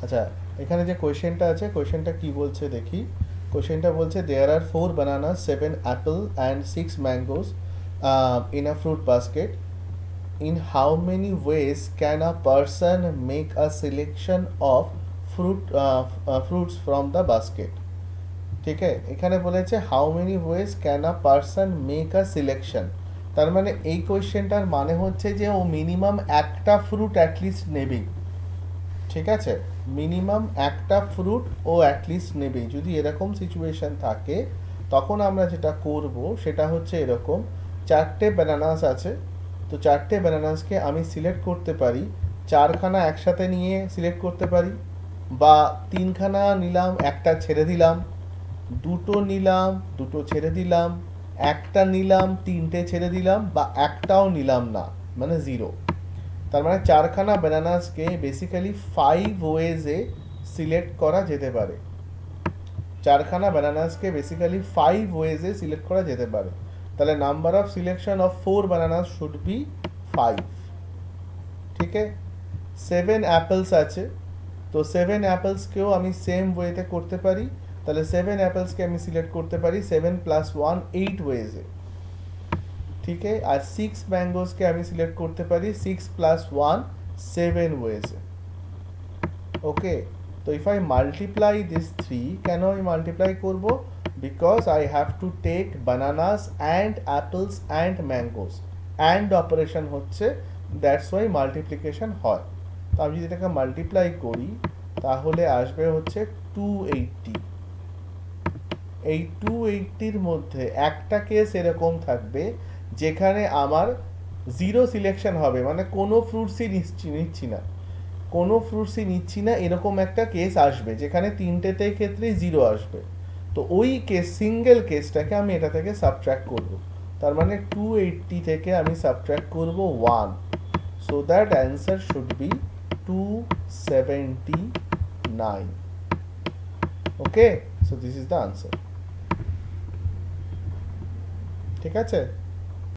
আচ্ছা, এখানে যে কোয়েশ্চেনটা আছে, কোয়েশ্চেনটা কি বলছে দেখি। কোয়েশ্চেনটা বলছে দেয়ার আর 4 bananas, 7 apple and 6 mangoes in a fruit basket. In how many ways can a person make a selection of fruits from the basket? ঠিক আছে, এখানে বলেছে how many ways can a person make a selection. তার মানে এই কোয়েশ্চেনটার মানে হচ্ছে যে ও মিনিমাম একটা ফ্রুট অ্যাটলিস্ট নেবেই। ঠিক আছে, মিনিমাম একটা ফ্রুট ও অ্যাটলিস্ট নেবেই। যদি এরকম সিচুয়েশন থাকে তখন আমরা যেটা করব সেটা হচ্ছে এরকম, চারটে ব্যানানাস আছে, তো চারটে ব্যানানাসকে আমি সিলেক্ট করতে পারি, চারখানা একসাথে নিয়ে সিলেক্ট করতে পারি, বা তিনখানা নিলাম একটা ছেড়ে দিলাম, দুটো নিলাম দুটো ছেড়ে দিলাম, একটা নিলাম তিনটে ছেড়ে দিলাম, বা একটাও নিলাম না, মানে জিরো। তার মানে চারখানা ব্যানানাসকে বেসিক্যালি 5 ওয়েজে সিলেক্ট করা যেতে পারে। চারখানা ব্যানানাসকে বেসিক্যালি 5 ওয়েজে সিলেক্ট করা যেতে পারে। তাহলে number of selection of 4 bananas should be 5। ঠিক আছে, 7 অ্যাপেলস আছে, তো 7 অ্যাপেলসকেও আমি সেম ওয়েতে করতে পারি। তাহলে 7 অ্যাপেলসকে আমি সিলেক্ট করতে পারি 7 প্লাস 1 8 ওয়েজে। ঠিক আছে, আর 6 ম্যাঙ্গোসকে আমি সিলেক্ট করতে পারি 6 প্লাস 1 7 ওয়েজে। ওকে, তো if I multiply this three, কেন আমি মাল্টিপ্লাই করব? Because I have to take bananas and apples and mangoes, and operation হচ্ছে, দ্যাটস ওয়াই মাল্টিপ্লিকেশন হয়। তো আমি যদি এটাকে মাল্টিপ্লাই করি তাহলে আসবে হচ্ছে 280। এই 280-র মধ্যে একটা কেস এরকম থাকবে যেখানে আমার জিরো সিলেকশন হবে, মানে কোনো ফ্রুটসই নিচ্ছি না, কোনো ফ্রুটসই নিচ্ছি না, এরকম একটা কেস আসবে যেখানে তিনটেতে ক্ষেত্রেই জিরো আসবে। তো ওই কেস, সিঙ্গেল কেসটাকে আমি এটা থেকে সাবট্র্যাক্ট করব। তার মানে 280 থেকে আমি সাবট্র্যাক্ট করব 1, so that answer should be 279। Okay, so this is the answer. ঠিক আছে।